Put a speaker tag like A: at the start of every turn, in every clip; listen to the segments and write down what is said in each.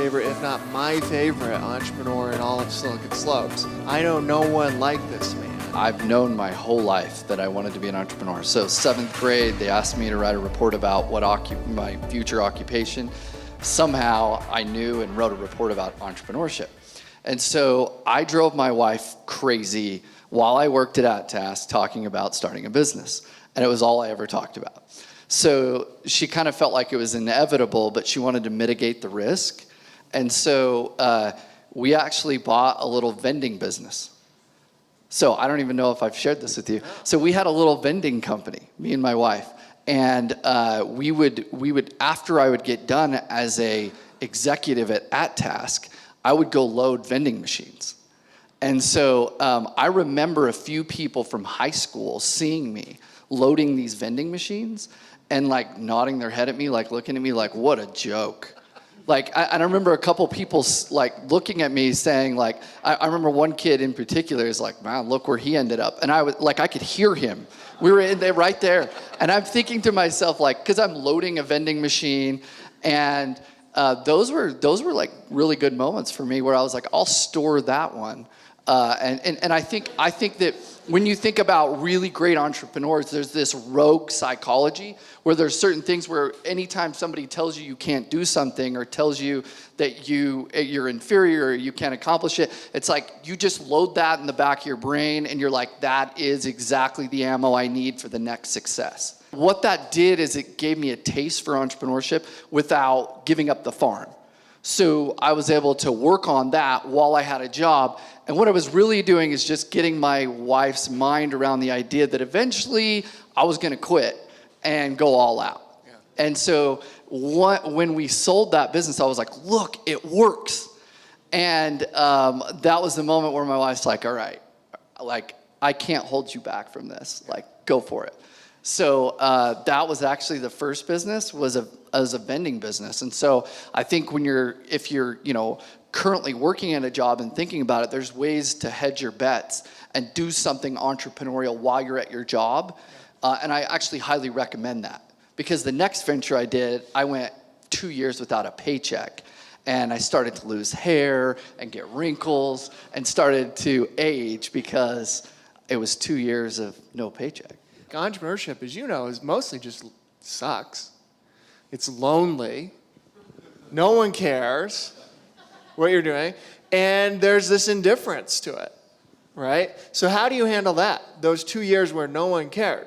A: favorite, if not my favorite, entrepreneur in all of Silicon Slopes. I know no one like this man.
B: I've known my whole life that I wanted to be an entrepreneur. So 7th grade, they asked me to write a report about what my future occupation. Somehow I knew and wrote a report about entrepreneurship. And so I drove my wife crazy while I worked at Task talking about starting a business. And it was all I ever talked about. So she kind of felt like it was inevitable, but she wanted to mitigate the risk. And so we actually bought a little vending business. So I don't even know if I've shared this with you. So we had a little vending company, me and my wife. And we would after I would get done as a executive at Task, I would go load vending machines. And so I remember a few people from high school seeing me loading these vending machines and like nodding their head at me, like looking at me like, what a joke. Like, I remember a couple people like looking at me saying like, I remember one kid in particular is like, man, look where he ended up. And I was like, I could hear him. We were in there right there. And I'm thinking to myself like, cause I'm loading a vending machine, and those were like really good moments for me where I was like, I'll store that one. And I think that when you think about really great entrepreneurs, there's this rogue psychology where there's certain things where anytime somebody tells you you can't do something or tells you that you're inferior or you can't accomplish it, it's like you just load that in the back of your brain and you're like, that is exactly the ammo I need for the next success. What that did is it gave me a taste for entrepreneurship without giving up the farm. So I was able to work on that while I had a job. And what I was really doing is just getting my wife's mind around the idea that eventually I was going to quit and go all out. Yeah. And so when we sold that business, I was like, look, it works. And that was the moment where my wife's like, all right, like, I can't hold you back from this. Like, go for it. So that was actually the first business was as a vending business. And so I think if you're currently working at a job and thinking about it, there's ways to hedge your bets and do something entrepreneurial while you're at your job. And I actually highly recommend that, because the next venture I did, I went 2 years without a paycheck. And I started to lose hair and get wrinkles and started to age because it was 2 years of no paycheck.
A: Entrepreneurship, as you know, is mostly just sucks. It's lonely. No one cares what you're doing. And there's this indifference to it, right? So how do you handle that? Those 2 years where no one cared?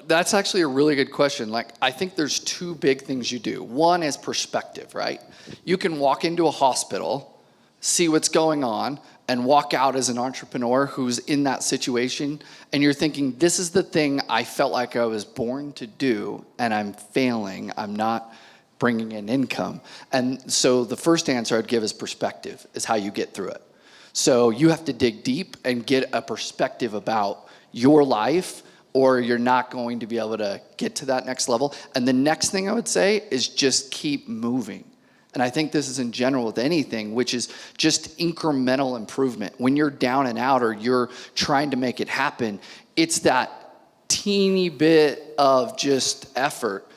B: That's actually a really good question. Like, I think there's two big things you do. One is perspective, right? You can walk into a hospital, see what's going on, and walk out as an entrepreneur who's in that situation, and you're thinking, this is the thing I felt like I was born to do, and I'm failing. I'm not bringing in income. And so the first answer I'd give is perspective, is how you get through it. So you have to dig deep and get a perspective about your life, or you're not going to be able to get to that next level. And the next thing I would say is just keep moving. And I think this is in general with anything, which is just incremental improvement. When you're down and out or you're trying to make it happen, it's that teeny bit of just effort.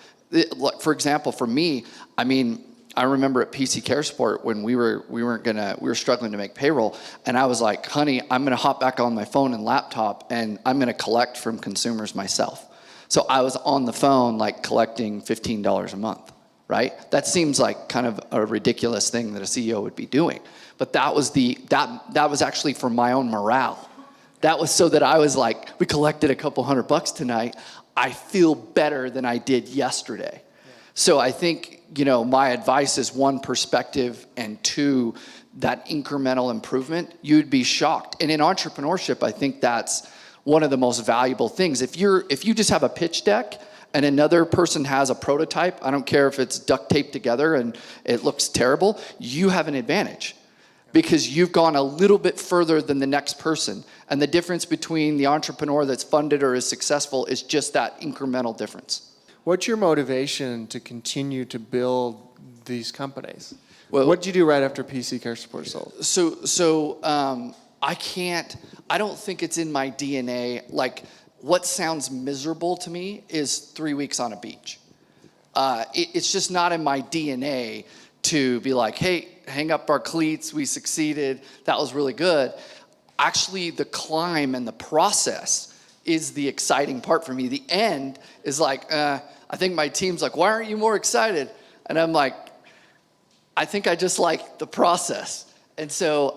B: For example, for me, I remember at PC Care Support when we were struggling to make payroll, and I was like, honey, I'm gonna hop back on my phone and laptop and I'm gonna collect from consumers myself. So I was on the phone like collecting $15 a month. Right? That seems like kind of a ridiculous thing that a CEO would be doing. But that was that was actually for my own morale. That was so that I was like, we collected a couple $100 tonight. I feel better than I did yesterday. Yeah. So I think, my advice is one, perspective, and two, that incremental improvement. You'd be shocked. And in entrepreneurship, I think that's one of the most valuable things. If you just have a pitch deck and another person has a prototype, I don't care if it's duct taped together and it looks terrible, you have an advantage because you've gone a little bit further than the next person. And the difference between the entrepreneur that's funded or is successful is just that incremental difference.
A: What's your motivation to continue to build these companies? Well, what did you do right after PC Care Support sold?
B: So I don't think it's in my DNA. Like, what sounds miserable to me is 3 weeks on a beach. It's just not in my DNA to be like, hey, hang up our cleats, we succeeded, that was really good. Actually, the climb and the process is the exciting part for me. The end is like, I think my team's like, why aren't you more excited? And I'm like, I think I just like the process. And so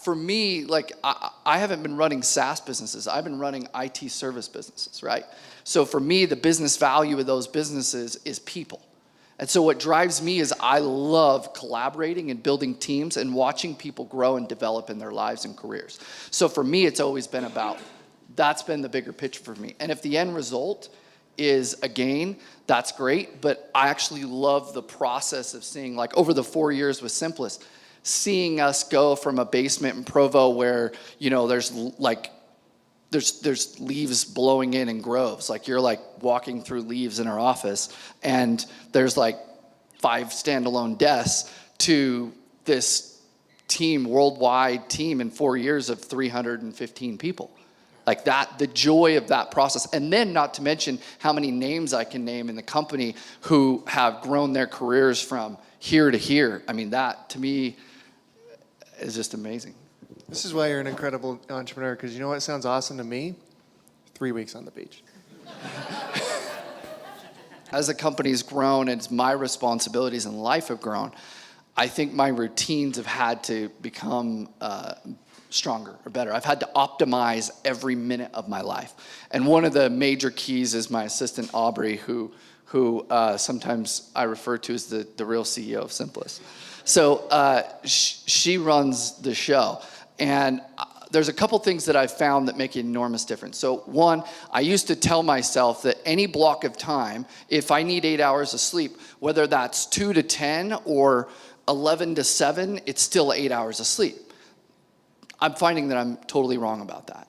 B: for me, like I haven't been running SaaS businesses. I've been running IT service businesses, right? So for me, the business value of those businesses is people. And so what drives me is I love collaborating and building teams and watching people grow and develop in their lives and careers. So for me, it's always been about, that's been the bigger picture for me. And if the end result is a gain, that's great. But I actually love the process of seeing, like over the 4 years with Simplus, seeing us go from a basement in Provo where, you know, there's leaves blowing in groves. Like you're like walking through leaves in our office and there's like 5 standalone desks to this team, worldwide team in 4 years of 315 people. Like that, the joy of that process. And then not to mention how many names I can name in the company who have grown their careers from here to here. I mean, that to me is just amazing.
A: This is why you're an incredible entrepreneur, because you know what sounds awesome to me? 3 weeks on the beach.
B: As the company's grown and my responsibilities in life have grown, I think my routines have had to become stronger or better. I've had to optimize every minute of my life. And one of the major keys is my assistant, Aubrey, who sometimes I refer to as the real CEO of Simplus. So she runs the show. And there's a couple things that I've found that make an enormous difference. So one, I used to tell myself that any block of time, if I need 8 hours of sleep, whether that's 2 to 10 or 11 to 7, it's still 8 hours of sleep. I'm finding that I'm totally wrong about that.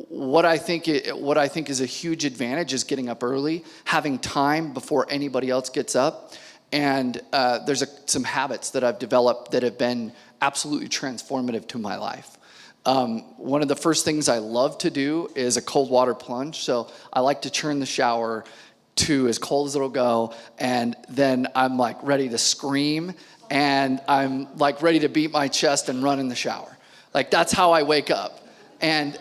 B: What I think is a huge advantage is getting up early, having time before anybody else gets up. And there's some habits that I've developed that have been absolutely transformative to my life. One of the first things I love to do is a cold water plunge. So I like to turn the shower to as cold as it'll go. And then I'm like ready to scream. And I'm like ready to beat my chest and run in the shower. Like that's how I wake up. And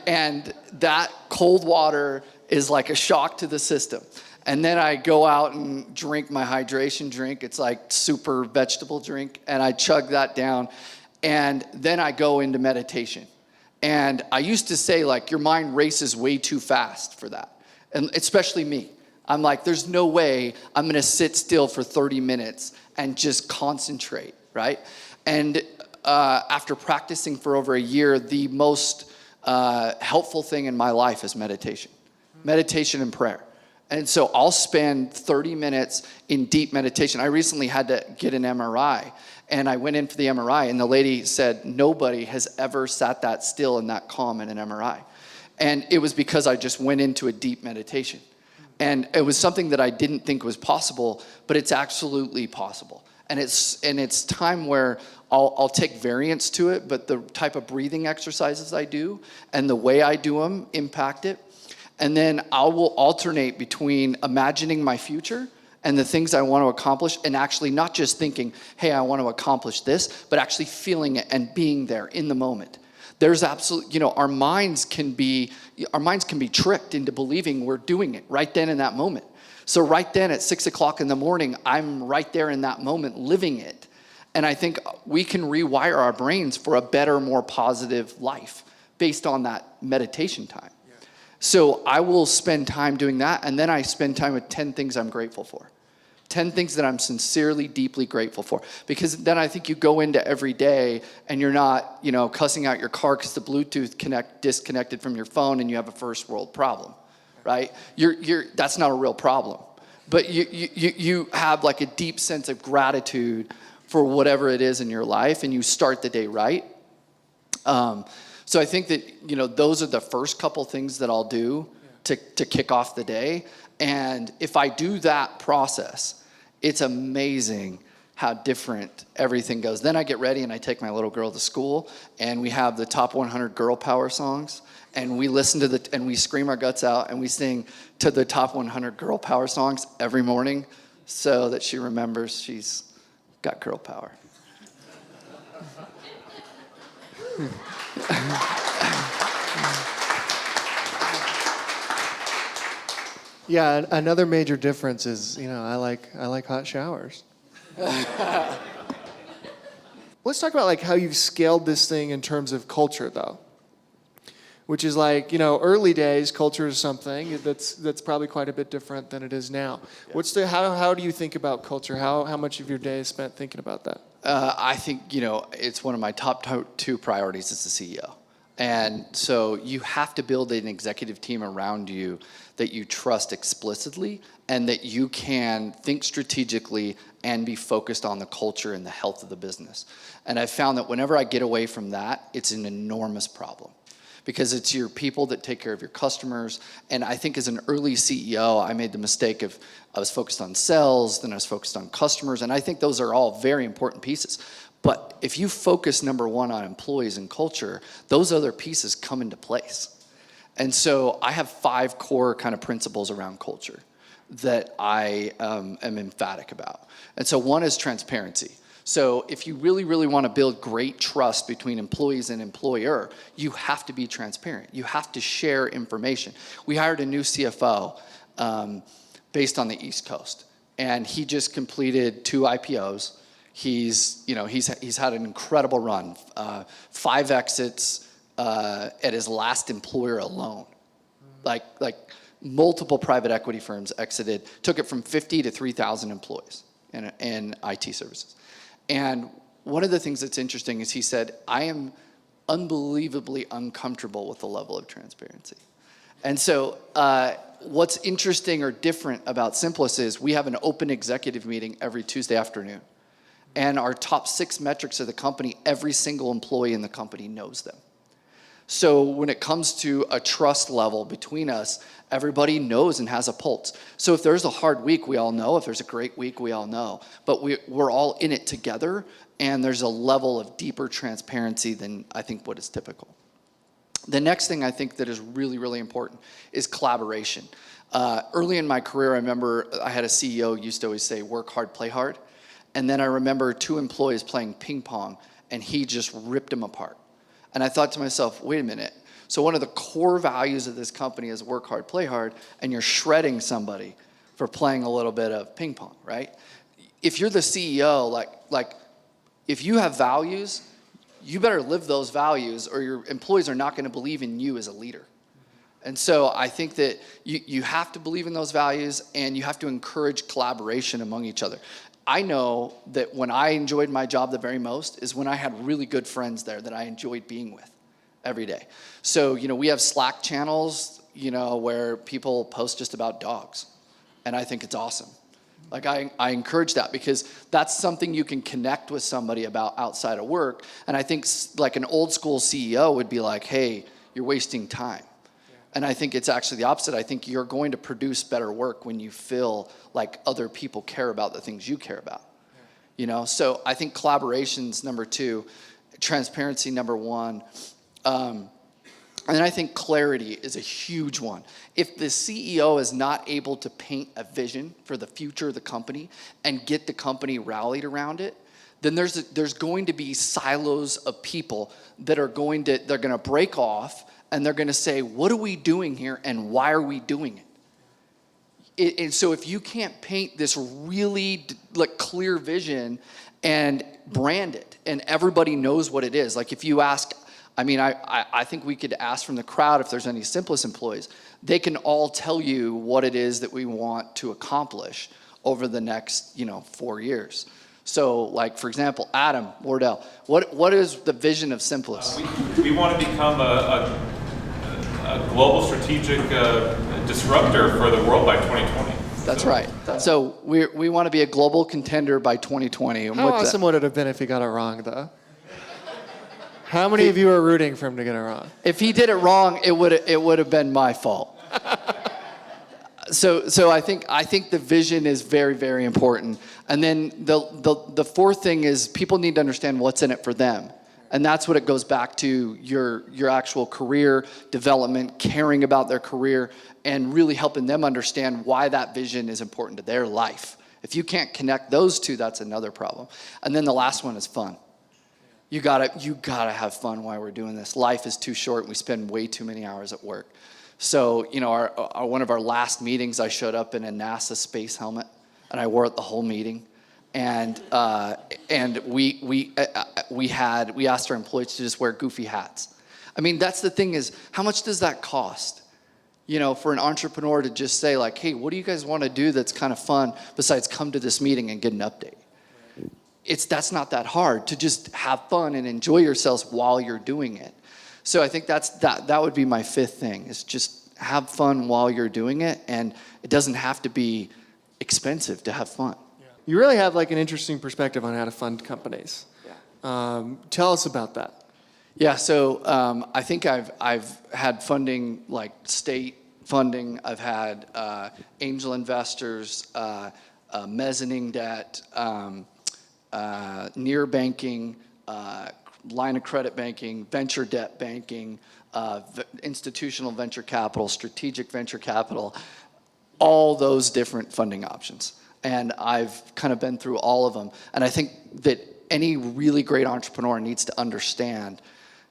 B: that cold water is like a shock to the system. And then I go out and drink my hydration drink. It's like super vegetable drink. And I chug that down. And then I go into meditation. And I used to say, like, your mind races way too fast for that. And especially me. I'm like, there's no way I'm going to sit still for 30 minutes and just concentrate, right? And after practicing for over a year, the most helpful thing in my life is meditation. Meditation and prayer. And so I'll spend 30 minutes in deep meditation. I recently had to get an MRI, and I went in for the MRI, and the lady said, nobody has ever sat that still and that calm in an MRI. And it was because I just went into a deep meditation. And it was something that I didn't think was possible, but it's absolutely possible. And it's time where I'll take variants to it, but the type of breathing exercises I do and the way I do them impact it. And then I will alternate between imagining my future and the things I want to accomplish, and actually not just thinking, hey, I want to accomplish this, but actually feeling it and being there in the moment. There's absolutely, our minds can be tricked into believing we're doing it right then in that moment. So right then at 6 o'clock in the morning, I'm right there in that moment living it. And I think we can rewire our brains for a better, more positive life based on that meditation time. So I will spend time doing that, and then I spend time with 10 things I'm grateful for. 10 things that I'm sincerely, deeply grateful for. Because then I think you go into every day and you're not, cussing out your car because the Bluetooth disconnected from your phone and you have a first world problem, right? That's not a real problem. But you have like a deep sense of gratitude for whatever it is in your life, and you start the day right. So I think that, those are the first couple things that I'll do to kick off the day. And if I do that process, it's amazing how different everything goes. Then I get ready and I take my little girl to school, and we have the top 100 girl power songs, and we listen to and we scream our guts out, and we sing to the top 100 girl power songs every morning so that she remembers she's got girl power.
A: Yeah, another major difference is, I like hot showers. Let's talk about like how you've scaled this thing in terms of culture, though. Which is like, early days, culture is something that's probably quite a bit different than it is now. Yeah. How do you think about culture? How much of your day is spent thinking about that?
B: I think, it's one of my top two priorities as the CEO. And so you have to build an executive team around you that you trust explicitly and that you can think strategically and be focused on the culture and the health of the business. And I've found that whenever I get away from that, it's an enormous problem. Because it's your people that take care of your customers. And I think as an early CEO, I made the mistake of I was focused on sales, then I was focused on customers, and I think those are all very important pieces. But if you focus, number one, on employees and culture, those other pieces come into place. And so I have 5 core kind of principles around culture that I am emphatic about. And so one is transparency. So if you really, really want to build great trust between employees and employer, you have to be transparent. You have to share information. We hired a new CFO based on the East Coast, and he just completed 2 IPOs. He's had an incredible run, 5 exits at his last employer alone. Like multiple private equity firms exited, took it from 50 to 3,000 employees in IT services. And one of the things that's interesting is he said, I am unbelievably uncomfortable with the level of transparency. And so what's interesting or different about Simplus is we have an open executive meeting every Tuesday afternoon. And our top 6 metrics of the company, every single employee in the company knows them. So when it comes to a trust level between us, everybody knows and has a pulse. So if there's a hard week, we all know. If there's a great week, we all know. But we're all in it together, and there's a level of deeper transparency than I think what is typical. The next thing I think that is really, really important is collaboration. Early in my career, I remember I had a CEO who used to always say, work hard, play hard. And then I remember 2 employees playing ping pong, and he just ripped them apart. And I thought to myself, wait a minute. So one of the core values of this company is work hard, play hard, and you're shredding somebody for playing a little bit of ping pong, right? If you're the CEO, like if you have values, you better live those values or your employees are not going to believe in you as a leader. And so I think that you have to believe in those values and you have to encourage collaboration among each other. I know that when I enjoyed my job the very most is when I had really good friends there that I enjoyed being with every day. So, we have Slack channels, where people post just about dogs. And I think it's awesome. Like I encourage that because that's something you can connect with somebody about outside of work. And I think like an old school CEO would be like, hey, you're wasting time. And I think it's actually the opposite. I think you're going to produce better work when you feel like other people care about the things you care about. So I think collaboration's number 2, transparency number 1. And I think clarity is a huge one. If the CEO is not able to paint a vision for the future of the company and get the company rallied around it, then there's going to be silos of people that they're going to break off. And they're going to say, what are we doing here and why are we doing it? And so if you can't paint this really clear vision and brand it and everybody knows what it is. Like if you ask, I think we could ask from the crowd if there's any Simplus employees. They can all tell you what it is that we want to accomplish over the next 4 years. So, like, for example, Adam Wardell, what is the vision of Simplus?
C: We want to become a global strategic disruptor for the world by 2020.
B: That's right. So we want to be a global contender by 2020.
A: How awesome would it have been if he got it wrong, though? How many of you are rooting for him to get it wrong?
B: If he did it wrong, it would have been my fault. So I think the vision is very, very important. And then the fourth thing is people need to understand what's in it for them. And that's what it goes back to, your actual career development, caring about their career, and really helping them understand why that vision is important to their life If you can't connect those two, that's another problem. And then the last one is fun. You gotta have fun while we're doing this. Life is too short, and we spend way too many hours at work. So, one of our last meetings, I showed up in a NASA space helmet, and I wore it the whole meeting. And we asked our employees to just wear goofy hats. I mean, that's the thing is, how much does that cost? For an entrepreneur to just say like, hey, what do you guys want to do that's kind of fun besides come to this meeting and get an update? That's not that hard to just have fun and enjoy yourselves while you're doing it. So I think that would be my fifth thing, is just have fun while you're doing it, and it doesn't have to be expensive to have fun.
A: You really have like an interesting perspective on how to fund companies. Yeah. Tell us about that.
B: Yeah, so I think I've had funding, like state funding. I've had angel investors, mezzanine debt, near banking, line of credit banking, venture debt banking, institutional venture capital, strategic venture capital, all those different funding options. And I've kind of been through all of them. And I think that any really great entrepreneur needs to understand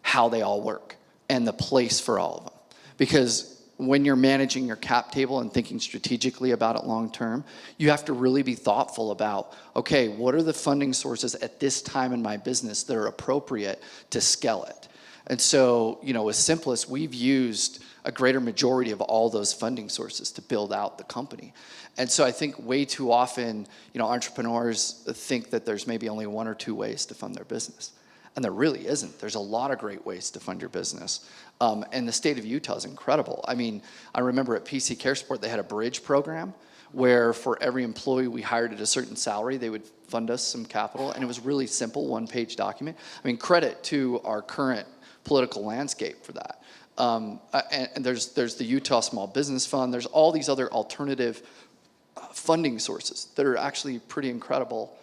B: how they all work and the place for all of them. Because when you're managing your cap table and thinking strategically about it long term, you have to really be thoughtful about, okay, what are the funding sources at this time in my business that are appropriate to scale it? And so, with Simplus, we've used a greater majority of all those funding sources to build out the company. And so I think way too often, entrepreneurs think that there's maybe only one or two ways to fund their business. And there really isn't. There's a lot of great ways to fund your business. And the state of Utah is incredible. I mean, I remember at PC CareSport, they had a bridge program where for every employee we hired at a certain salary, they would fund us some capital. And it was really simple, one-page document. I mean, credit to our current political landscape for that. And there's the Utah Small Business Fund. There's all these other alternative funding sources that are actually pretty incredible.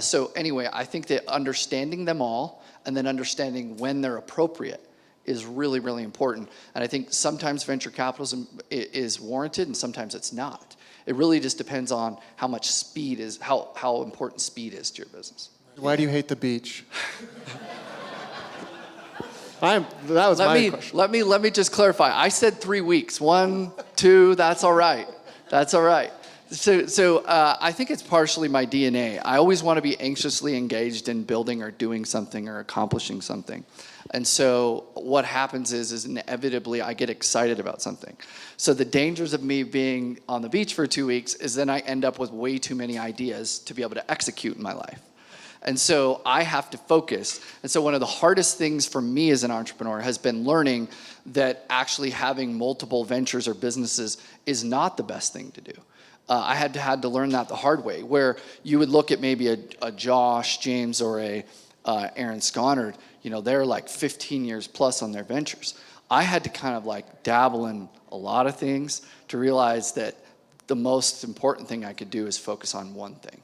B: So anyway, I think that understanding them all and then understanding when they're appropriate is really, really important. And I think sometimes venture capitalism is warranted and sometimes it's not. It really just depends on how much speed is, how important speed is to your business.
A: Why do you hate the beach? That was my question.
B: Let me just clarify. I said 3 weeks. 1, 2, that's all right. That's all right. So I think it's partially my DNA. I always want to be anxiously engaged in building or doing something or accomplishing something. And so what happens is inevitably I get excited about something. So the dangers of me being on the beach for 2 weeks is then I end up with way too many ideas to be able to execute in my life. And so I have to focus. And so one of the hardest things for me as an entrepreneur has been learning that actually having multiple ventures or businesses is not the best thing to do. I had to learn that the hard way, where you would look at maybe a Josh James or a Aaron Sconard, they're like 15 years plus on their ventures. I had to kind of like dabble in a lot of things to realize that the most important thing I could do is focus on one thing.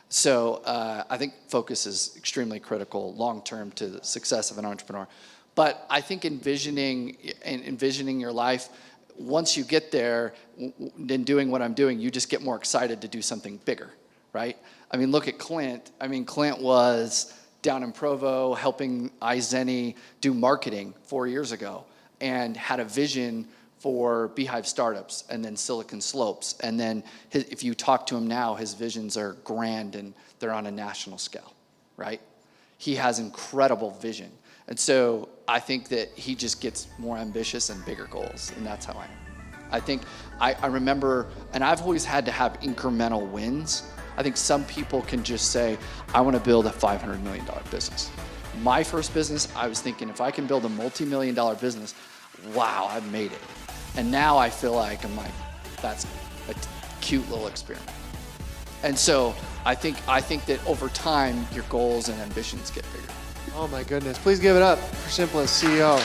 B: So I think focus is extremely critical long-term to the success of an entrepreneur. But I think envisioning your life, once you get there, then doing what I'm doing, you just get more excited to do something bigger, right? I mean, look at Clint. I mean, Clint was down in Provo helping iZeni do marketing 4 years ago and had a vision for Beehive Startups and then Silicon Slopes. And then if you talk to him now, his visions are grand and they're on a national scale, right? He has incredible vision. And so I think that he just gets more ambitious and bigger goals, and that's how I am. I think I remember, and I've always had to have incremental wins. I think some people can just say, I want to build a $500 million business. My first business, I was thinking, if I can build a multi-million-dollar business, wow, I've made it. And now I feel like that's a cute little experiment. And so I think that over time, your goals and ambitions get bigger.
A: Oh my goodness. Please give it up for Simplus CEO.